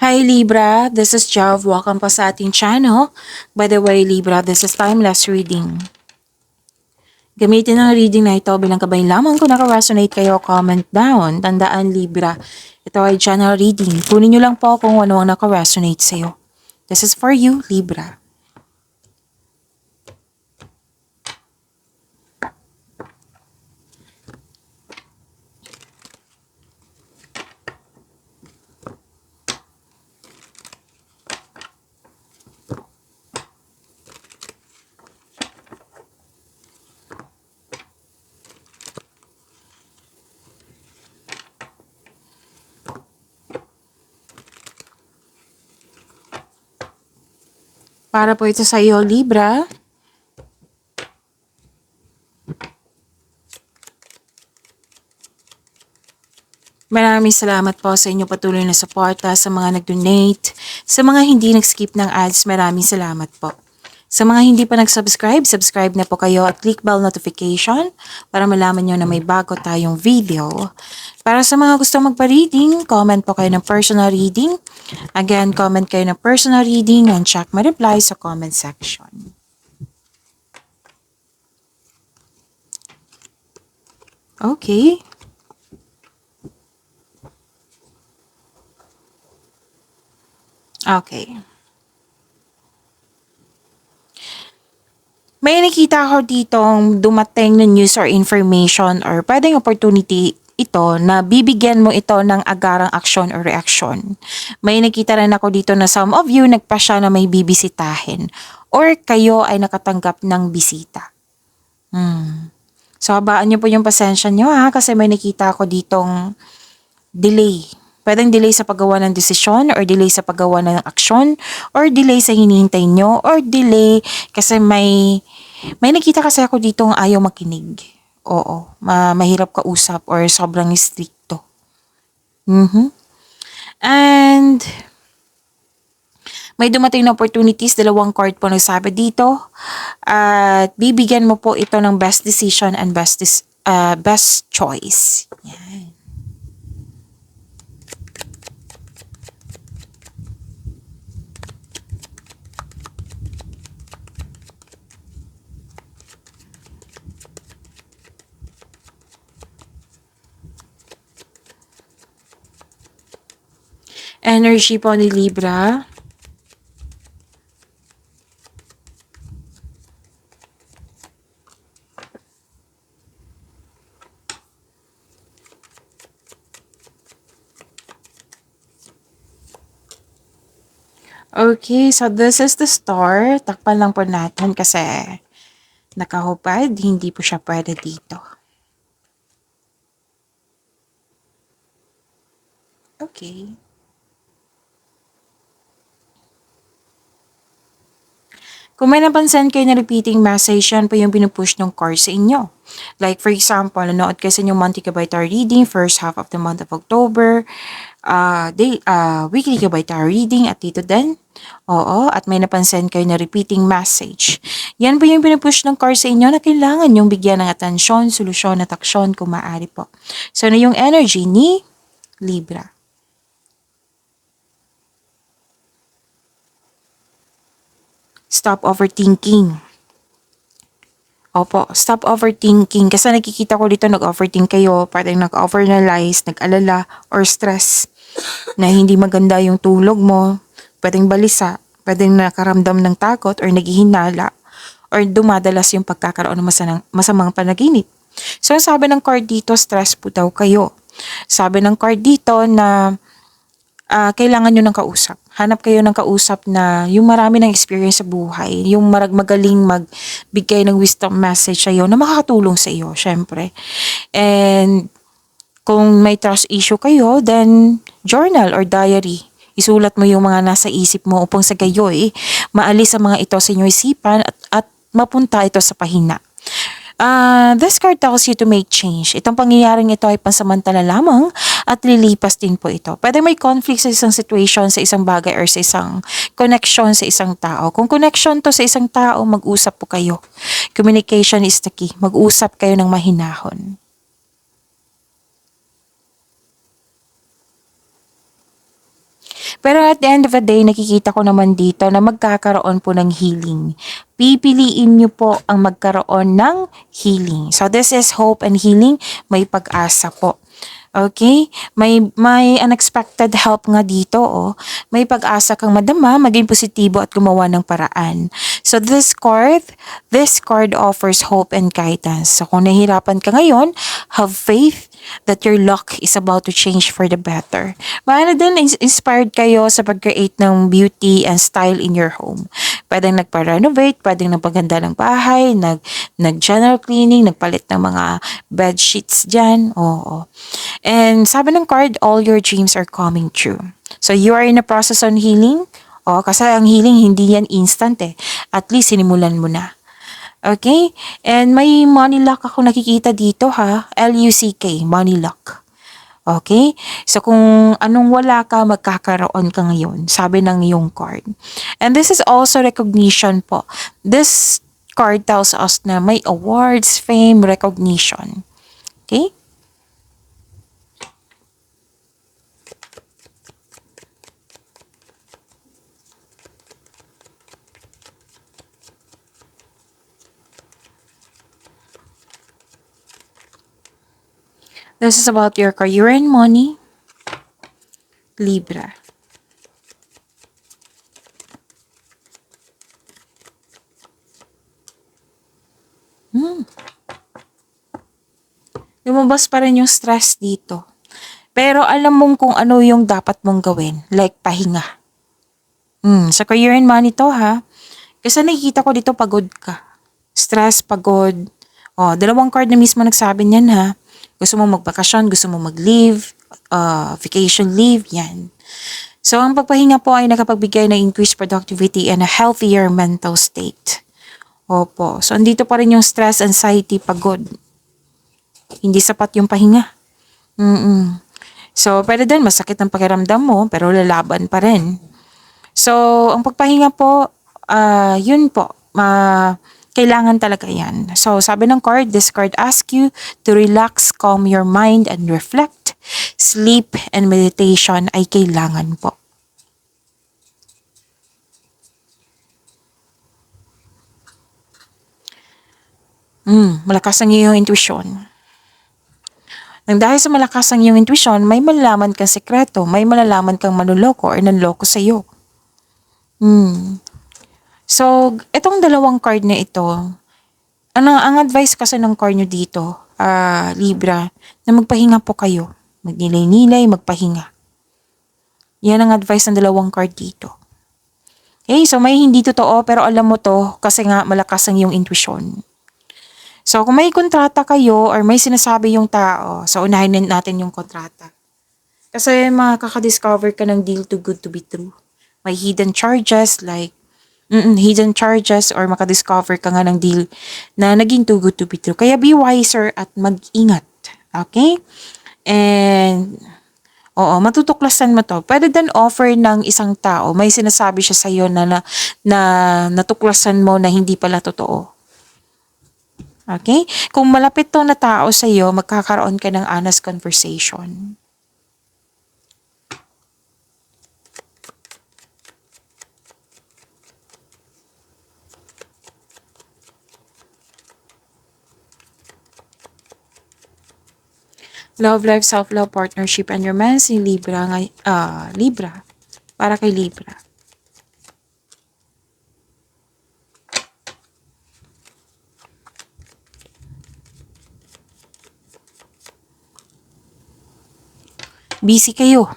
Hi Libra, this is Jav. Welcome po sa ating channel. By the way Libra, this is timeless reading. Gamitin ang reading na ito bilang gabay lamang. Kung naka-resonate kayo, comment down. Tandaan Libra, ito ay general reading. Kunin nyo lang po kung ano ang naka-resonate sa'yo. This is for you Libra. Para po ito sa iyo Libra. Maraming salamat po sa inyo patuloy na suporta, sa mga nag-donate, sa mga hindi nag-skip ng ads, maraming salamat po. Sa mga hindi pa nag-subscribe, subscribe na po kayo at click bell notification para malaman nyo na may bago tayong video. Para sa mga gusto magpa-reading, comment po kayo ng personal reading. Again, comment kayo ng personal reading and check my reply sa comment section. Okay. Okay. May nakita ko ditong dumating na news or information or pwedeng opportunity ito na bibigyan mo ito ng agarang aksyon or reaksyon. May nakita rin ako dito na some of you nagpasya na may bibisitahin or kayo ay nakatanggap ng bisita. So, habaan niyo po yung pasensya niyo kasi may nakita ako ditong delay. Pwedeng delay sa paggawa ng desisyon or delay sa paggawa ng aksyon or delay sa hinihintay nyo or delay kasi may nakita kasi ako ditong ayaw makinig. Oo, mahirap kausap or sobrang stricto. And may dumating na opportunities, dalawang card po nagsabi dito. At bibigyan mo po ito ng best decision and best choice. Yan. Energy po ni Libra. Okay, so this is the star. Takpan lang po natin kasi nakahupad. Hindi po siya pwede dito. Okay. Kung may napansin kayo na repeating message, yan po yung pinupush ng card sa inyo. Like for example, nanood kayo sa inyong monthly kabay tarot reading, first half of the month of October, weekly kabay tarot reading at dito din. Oo, at may napansin kayo na repeating message. Yan po yung pinupush ng card sa inyo na kailangan yung bigyan ng atensyon, solusyon at aksyon kung maaari po. So na yung energy ni Libra. Stop overthinking. Opo, stop overthinking. Kasi nakikita ko dito nag-overthink kayo, parang nag-overanalyze, nag-alala, or stress na hindi maganda yung tulog mo. Pwedeng balisa, pwedeng nakaramdam ng takot or naghihinala, or dumadalas yung pagkakaroon ng masamang panaginip. So, sabi ng card dito, stress po daw kayo. Sabi ng card dito na kailangan nyo ng kausap. Hanap kayo ng kausap na yung marami ng experience sa buhay, yung magaling magbigay ng wisdom message sa iyo na makakatulong sa iyo, syempre. And kung may trust issue kayo, then journal or diary. Isulat mo yung mga nasa isip mo upang sa gayoy, maalis ang mga ito sa inyong isipan at mapunta ito sa pahina. This card tells you to make change. Itong pangyayaring ito ay pansamantala lamang at lilipas din po ito. Pwede may conflict sa isang situation, sa isang bagay, or sa isang connection sa isang tao. Kung connection to sa isang tao, mag-usap po kayo. Communication is the key. Mag-usap kayo ng mahinahon. Pero at the end of the day, nakikita ko naman dito na magkakaroon po ng healing. Pipiliin nyo po ang magkaroon ng healing. So this is hope and healing. May pag-asa po. Okay? May unexpected help nga dito, oh. May pag-asa kang madama, maging positibo at gumawa ng paraan. So this card offers hope and guidance. So kung nahihirapan ka ngayon, have faith that your luck is about to change for the better. Maana din, inspired kayo sa pag-create ng beauty and style in your home. Pwedeng nagpa-renovate, pwedeng nagpaganda ng bahay, nag-general cleaning, nagpalit ng mga bed sheets dyan. Oo. And sabi ng card, all your dreams are coming true. So you are in a process on healing. Kasi ang healing hindi yan instant eh. At least sinimulan mo na. Okay? And may money luck ako nakikita dito ha. L-U-C-K, money luck. Okay? So kung anong wala ka, magkakaroon ka ngayon. Sabi ng iyong card. And this is also recognition po. This card tells us na may awards, fame, recognition. Okay? This is about your career and money. Libra. Lumabas pa rin yung stress dito. Pero alam mong kung ano yung dapat mong gawin. Like pahinga. Sa career and money to ha. Kasi nakikita ko dito pagod ka. Stress, pagod. Dalawang card na mismo nagsabi niyan ha. Gusto mo magbakasyon, gusto mo mag-leave, vacation leave, yan. So, ang pagpahinga po ay nakapagbigay ng increased productivity and a healthier mental state. Opo. So, andito pa rin yung stress, anxiety, pagod. Hindi sapat yung pahinga. So, pwede din masakit ang pakiramdam mo, pero lalaban pa rin. So, ang pagpahinga po, yun po, kailangan talaga yan. So, sabi ng card, this card asks you to relax, calm your mind, and reflect. Sleep and meditation ay kailangan po. Malakas ang iyong intuition. Nang dahil sa malakas ang iyong intuition, may malalaman kang sekreto, may malalaman kang manloloko or nanloko sa iyo. So, itong dalawang card na ito, ang advice kasi ng card nyo dito, Libra, na magpahinga po kayo. Magnilay-nilay, magpahinga. Yan ang advice ng dalawang card dito. Okay, so may hindi totoo pero alam mo to kasi nga malakas ang iyong intuition. So, kung may kontrata kayo or may sinasabi yung tao, so unahin natin yung kontrata. Kasi makakadiscover ka ng deal too good to be true. May hidden charges like hidden charges or makadiscover ka nga ng deal na naging too good to be true. Kaya be wiser at mag-ingat. Okay? And, matutuklasan mo to. Pwede din offer ng isang tao. May sinasabi siya sa'yo na natuklasan mo na hindi pala totoo. Okay? Kung malapit to na tao sa'yo, magkakaroon ka ng honest conversation. Love life, self-love, partnership, and romance ni Libra. Libra. Para kay Libra. Busy kayo.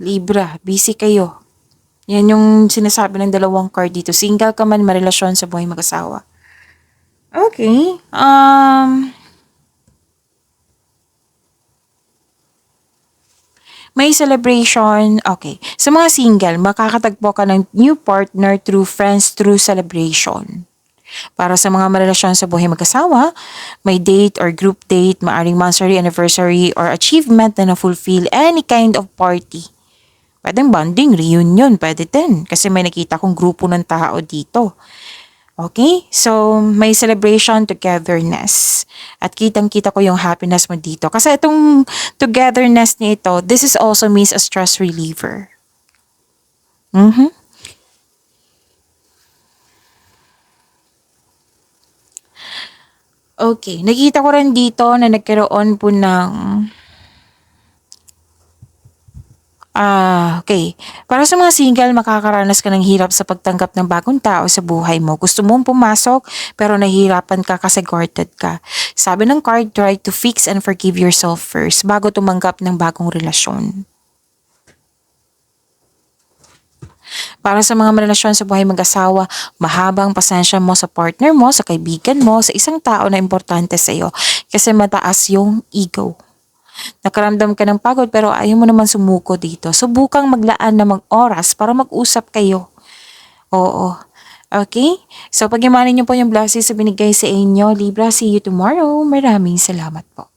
Libra, busy kayo. Yan yung sinasabi ng dalawang card dito. Single ka man, marelasyon sa buhay mag-asawa. Okay. May celebration. Okay. Sa mga single, makakatagpo ka ng new partner through friends through celebration. Para sa mga marelasyon sa buhay mag-asawa, may date or group date, maaring monthsary, anniversary, or achievement na na-fulfill any kind of party. Pwedeng bonding, reunion, pwede din. Kasi may nakita kong grupo ng tao dito. Okay? So, may celebration togetherness. At kitang-kita ko yung happiness mo dito. Kasi itong togetherness nito, this is also means a stress reliever. Mhm. Okay. Nakita ko rin dito na nagkaroon po ng okay. Para sa mga single, makakaranas ka ng hirap sa pagtanggap ng bagong tao sa buhay mo. Gusto mong pumasok, pero nahihirapan ka kasi guarded ka. Sabi ng card, try to fix and forgive yourself first bago tumanggap ng bagong relasyon. Para sa mga relasyon sa buhay mag-asawa, mahabang pasensya mo sa partner mo, sa kaibigan mo, sa isang tao na importante sa iyo. Kasi mataas yung ego. Nakaramdam ka ng pagod pero ayaw mo naman sumuko dito. Subukang maglaan ng oras para mag-usap kayo. Oo. Okay? So, pag-imanin niyo po yung blessings sa binigay sa inyo, Libra, see you tomorrow. Maraming salamat po.